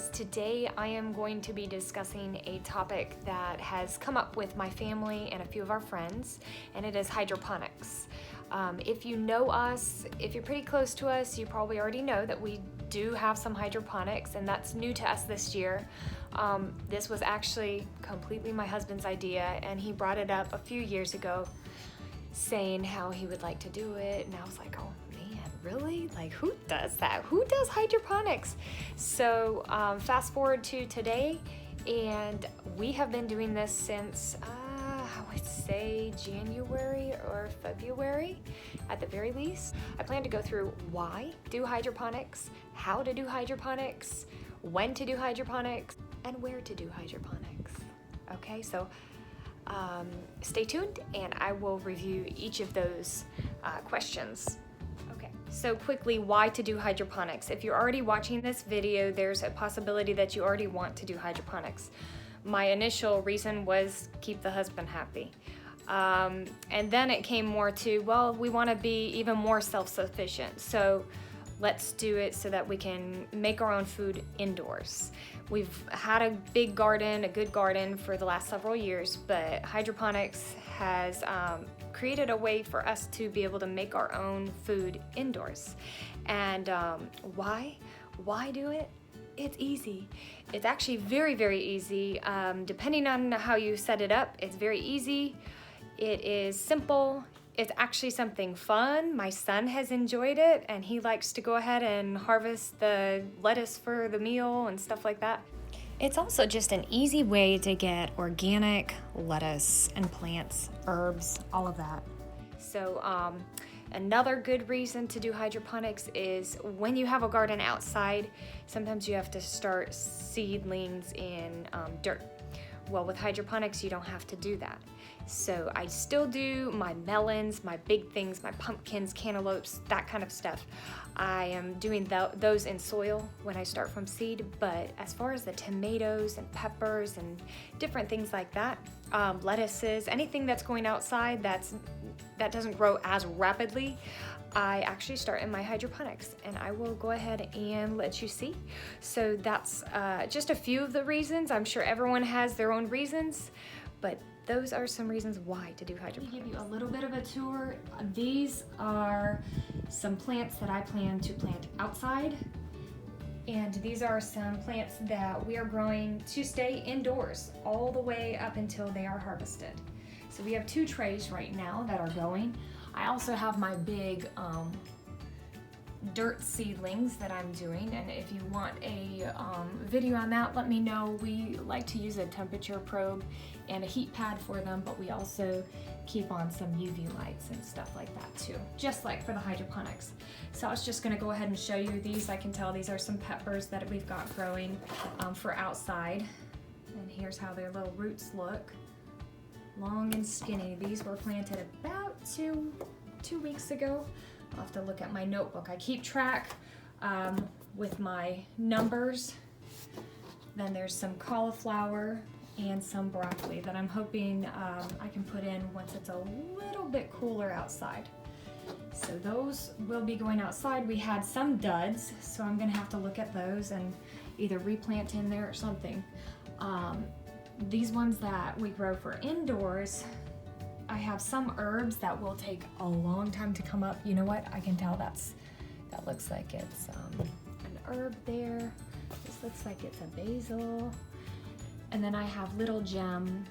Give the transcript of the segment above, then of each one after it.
guys, today I am going to be discussing a topic that has come up with my family and a few of our friends, and it is hydroponics. If you know us, if you're pretty close to us, you probably already know that we do have some hydroponics, and that's new to us this year. This was actually completely my husband's idea, and he brought it up a few years ago saying how he would like to do it, and I was like, oh man, really? Like, who does that? Who does hydroponics? So fast forward to today, and we have been doing this since I would say January or February at the very least. I plan to go through why do hydroponics, how to do hydroponics, when to do hydroponics, and where to do hydroponics. Okay, so stay tuned and I will review each of those questions. Okay, so quickly, why to do hydroponics? If you're already watching this video, there's a possibility that you already want to do hydroponics. My initial reason was keep the husband happy. And then it came more to, well, we want to be even more self-sufficient. So let's do it so that we can make our own food indoors. We've had a big garden, a good garden for the last several years, but hydroponics has created a way for us to be able to make our own food indoors. And why? Why do it? It's easy. It's actually very, very easy. Depending on how you set it up, it's very easy. It is simple. It's actually something fun. My son has enjoyed it, and he likes to go ahead and harvest the lettuce for the meal and stuff like that. It's also just an easy way to get organic lettuce and plants, herbs, all of that. So another good reason to do hydroponics is when you have a garden outside, sometimes you have to start seedlings in dirt. Well, with hydroponics, you don't have to do that. So I still do my melons, my big things, my pumpkins, cantaloupes, that kind of stuff. I am doing those in soil when I start from seed, but as far as the tomatoes and peppers and different things like that, lettuces, anything that's going outside that doesn't grow as rapidly, I actually start in my hydroponics, and I will go ahead and let you see. So that's just a few of the reasons. I'm sure everyone has their own reasons, but those are some reasons why to do hydroponics. Let me give you a little bit of a tour. These are some plants that I plan to plant outside, and these are some plants that we are growing to stay indoors all the way up until they are harvested. So we have 2 trays right now that are going. I also have my big dirt seedlings that I'm doing, and if you want a video on that, let me know. We like to use a temperature probe and a heat pad for them, but we also keep on some UV lights and stuff like that too, just like for the hydroponics. So I was just gonna go ahead and show you these. I can tell these are some peppers that we've got growing for outside, and here's how their little roots look. Long and skinny. These were planted about two weeks ago. I'll have to look at my notebook. I keep track with my numbers. Then there's some cauliflower and some broccoli that I'm hoping I can put in once it's a little bit cooler outside. So those will be going outside. We had some duds, so I'm gonna have to look at those and either replant in there or something. These ones that we grow for indoors, I have some herbs that will take a long time to come up. You know what? I can tell that looks like it's an herb there. This looks like it's a basil. And then I have little gem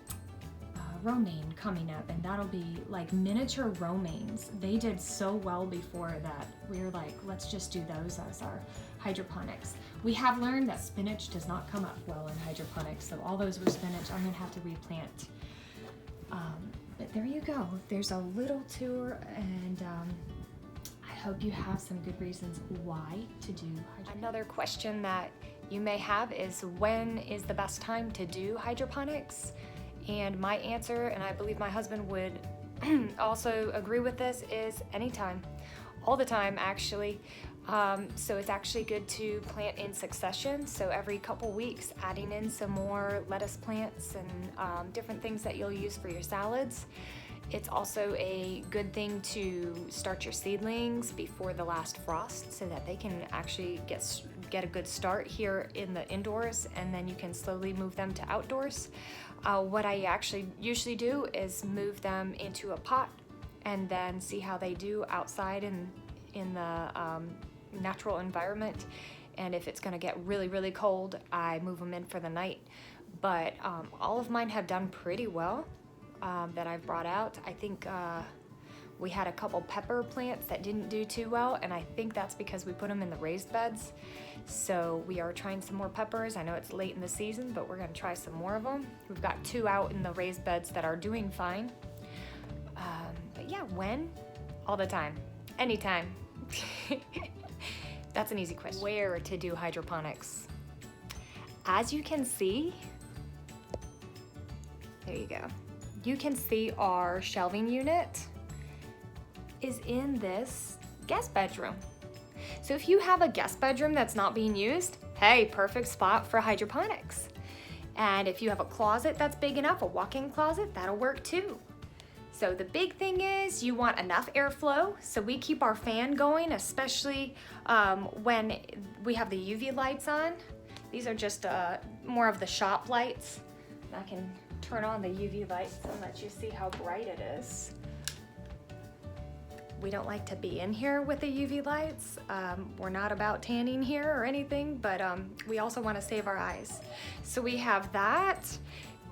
romaine coming up, and that'll be like miniature romaines. They did so well before that we were like, let's just do those as our hydroponics. We have learned that spinach does not come up well in hydroponics, so all those were spinach. I'm gonna have to replant. But there you go. There's a little tour, and I hope you have some good reasons why to do hydroponics. Another question that you may have is, when is the best time to do hydroponics? And my answer, and I believe my husband would also agree with this, is anytime. All the time, actually. So it's actually good to plant in succession. So every couple weeks, adding in some more lettuce plants and different things that you'll use for your salads. It's also a good thing to start your seedlings before the last frost so that they can actually get get a good start here in the indoors, and then you can slowly move them to outdoors. What I actually usually do is move them into a pot and then see how they do outside in the natural environment. And if it's gonna get really, really cold, I move them in for the night. But all of mine have done pretty well that I've brought out. I think we had a couple pepper plants that didn't do too well, and I think that's because we put them in the raised beds. So we are trying some more peppers. I know it's late in the season, but we're gonna try some more of them. We've got 2 out in the raised beds that are doing fine. But yeah, when? All the time, anytime. That's an easy question. Where to do hydroponics? As you can see, there you go. You can see our shelving unit is in this guest bedroom. So if you have a guest bedroom that's not being used, hey, perfect spot for hydroponics. And if you have a closet that's big enough, a walk-in closet, that'll work too. So the big thing is you want enough airflow. So we keep our fan going, especially when we have the UV lights on. These are just more of the shop lights. I can turn on the UV lights and let you see how bright it is. We don't like to be in here with the UV lights. We're not about tanning here or anything, but we also want to save our eyes. So we have that.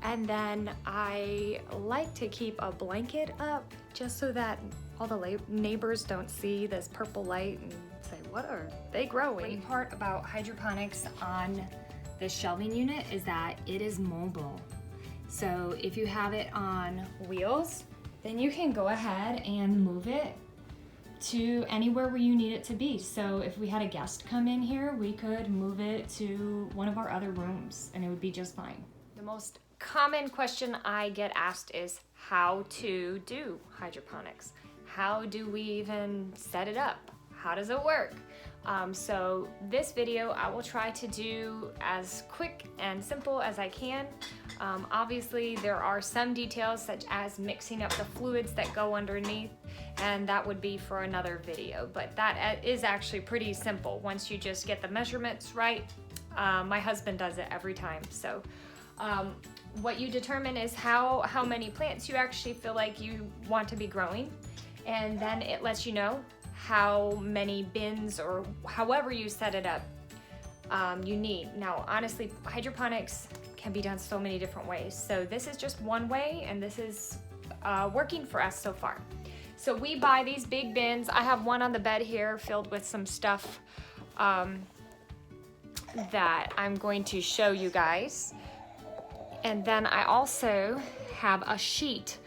And then I like to keep a blanket up just so that all the neighbors don't see this purple light and say, what are they growing? The great part about hydroponics on this shelving unit is that it is mobile. So if you have it on wheels, then you can go ahead and move it to anywhere where you need it to be. So if we had a guest come in here, we could move it to one of our other rooms and it would be just fine. The most common question I get asked is how to do hydroponics. How do we even set it up? How does it work? So this video I will try to do as quick and simple as I can. Obviously there are some details such as mixing up the fluids that go underneath, and that would be for another video, but that is actually pretty simple once you just get the measurements right. My husband does it every time. So what you determine is how many plants you actually feel like you want to be growing, and then it lets you know how many bins or however you set it up you need. Now honestly, hydroponics can be done so many different ways. So this is just one way, and this is working for us so far. So we buy these big bins. I have one on the bed here filled with some stuff that I'm going to show you guys. And then I also have a sheet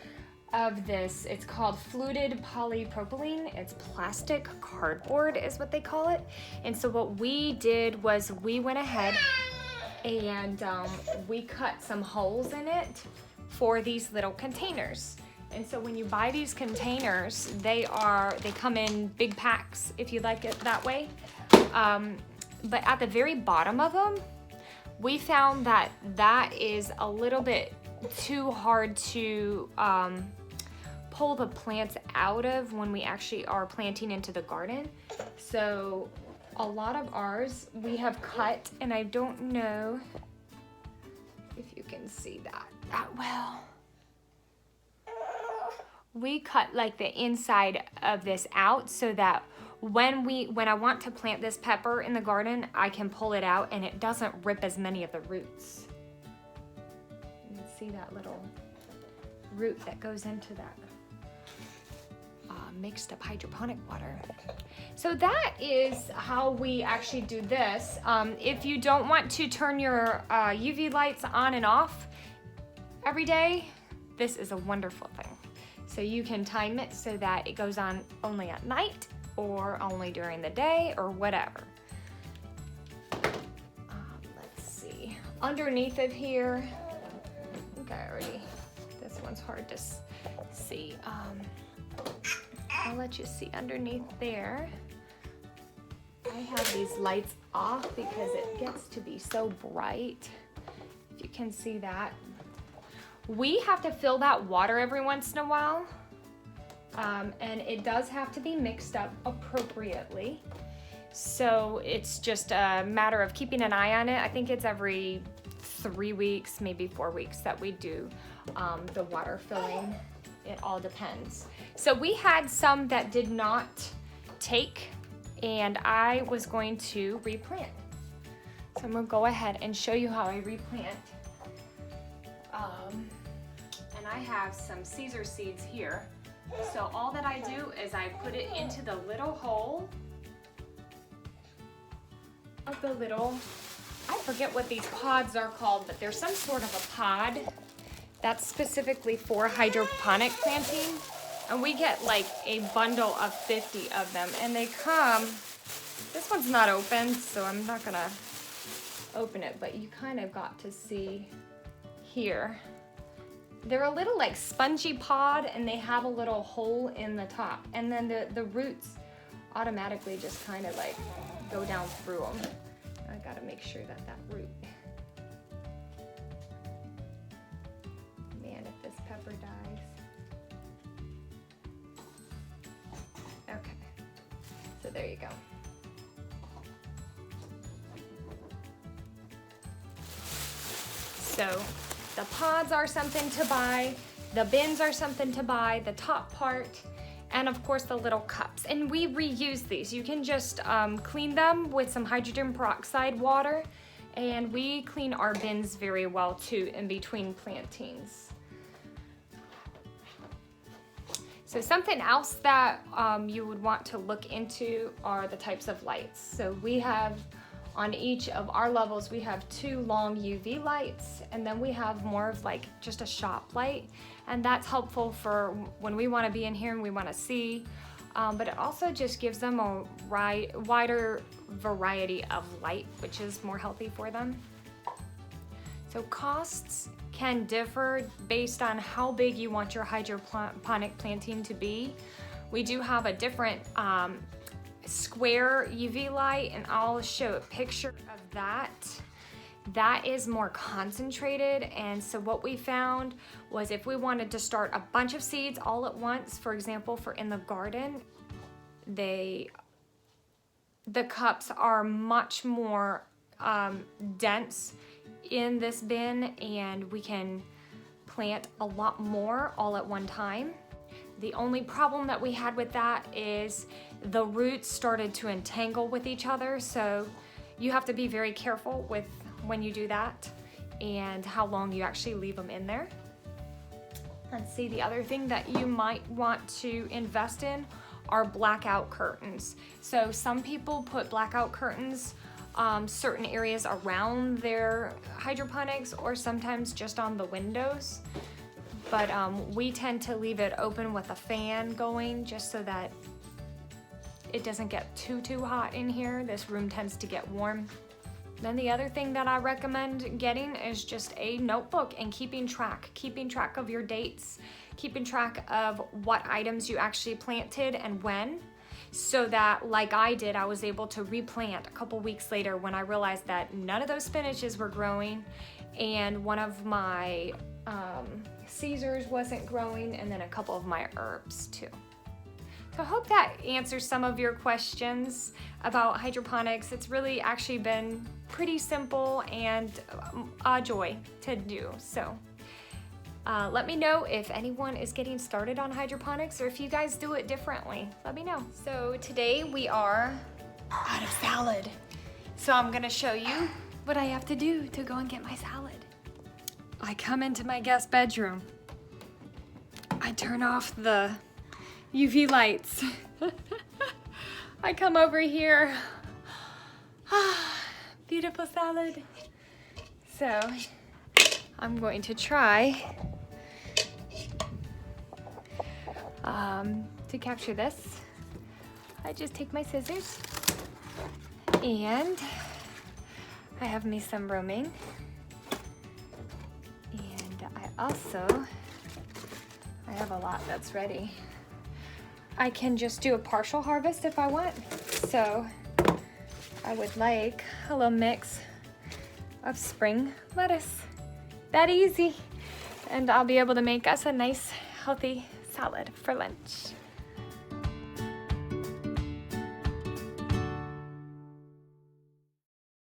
of this. It's called fluted polypropylene. It's plastic cardboard is what they call it. And so what we did was we went ahead and we cut some holes in it for these little containers. And so when you buy these containers, they come in big packs if you like it that way. But at the very bottom of them, we found that is a little bit too hard to pull the plants out of when we actually are planting into the garden. So a lot of ours we have cut, and I don't know if you can see that well. We cut like the inside of this out so that when I want to plant this pepper in the garden, I can pull it out and it doesn't rip as many of the roots. You can see that little root that goes into that mixed up hydroponic water. So that is how we actually do this. If you don't want to turn your UV lights on and off every day, this is a wonderful thing. So you can time it so that it goes on only at night or only during the day or whatever. Let's see. Underneath of here, I think I already, this one's hard to see. I'll let you see underneath there. I have these lights off because it gets to be so bright. If you can see that. We have to fill that water every once in a while. And it does have to be mixed up appropriately. So it's just a matter of keeping an eye on it. I think it's every 3 weeks, maybe 4 weeks that we do the water filling. It all depends. So we had some that did not take, and I was going to replant. So I'm gonna go ahead and show you how I replant. And I have some Caesar seeds here. So all that I do is I put it into the little hole of the little, I forget what these pods are called, but there's some sort of a pod that's specifically for hydroponic planting. And we get like a bundle of 50 of them, and they come, this one's not open, so I'm not gonna open it, but you kind of got to see here. They're a little like spongy pod, and they have a little hole in the top, and then the roots automatically just kind of like go down through them. I gotta make sure that root, man, if this pepper dies. Okay, so there you go. So the pods are something to buy, the bins are something to buy, the top part, and of course the little cups. And we reuse these. You can just clean them with some hydrogen peroxide water, and we clean our bins very well too in between plantings. So something else that you would want to look into are the types of lights. So we have, on each of our levels, we have 2 long UV lights, and then we have more of like just a shop light, and that's helpful for when we want to be in here and we want to see, but it also just gives them a wider variety of light, which is more healthy for them. So costs can differ based on how big you want your hydroponic planting to be. We do have a different square UV light, and I'll show a picture of that. That is more concentrated, and so what we found was if we wanted to start a bunch of seeds all at once, for example, for in the garden, the cups are much more dense in this bin, and we can plant a lot more all at one time. The only problem that we had with that is the roots started to entangle with each other, so you have to be very careful with when you do that and how long you actually leave them in there. Let's see, the other thing that you might want to invest in are blackout curtains. So some people put blackout curtains certain areas around their hydroponics, or sometimes just on the windows. But we tend to leave it open with a fan going, just so that it doesn't get too hot in here. This room tends to get warm. Then the other thing that I recommend getting is just a notebook and keeping track of your dates, keeping track of what items you actually planted and when, so that, like I did, I was able to replant a couple weeks later when I realized that none of those spinaches were growing, and one of my Caesars wasn't growing, and then a couple of my herbs too. So I hope that answers some of your questions about hydroponics. It's really actually been pretty simple and a joy to do. So let me know if anyone is getting started on hydroponics, or if you guys do it differently. Let me know. So today we are out of salad. So I'm gonna show you what I have to do to go and get my salad. I come into my guest bedroom. I turn off the UV lights. I come over here. Beautiful salad. So I'm going to try to capture this. I just take my scissors, and I have me some romaine, and I have a lot that's ready. I can just do a partial harvest if I want. So I would like a little mix of spring lettuce. That easy. And I'll be able to make us a nice, healthy salad for lunch.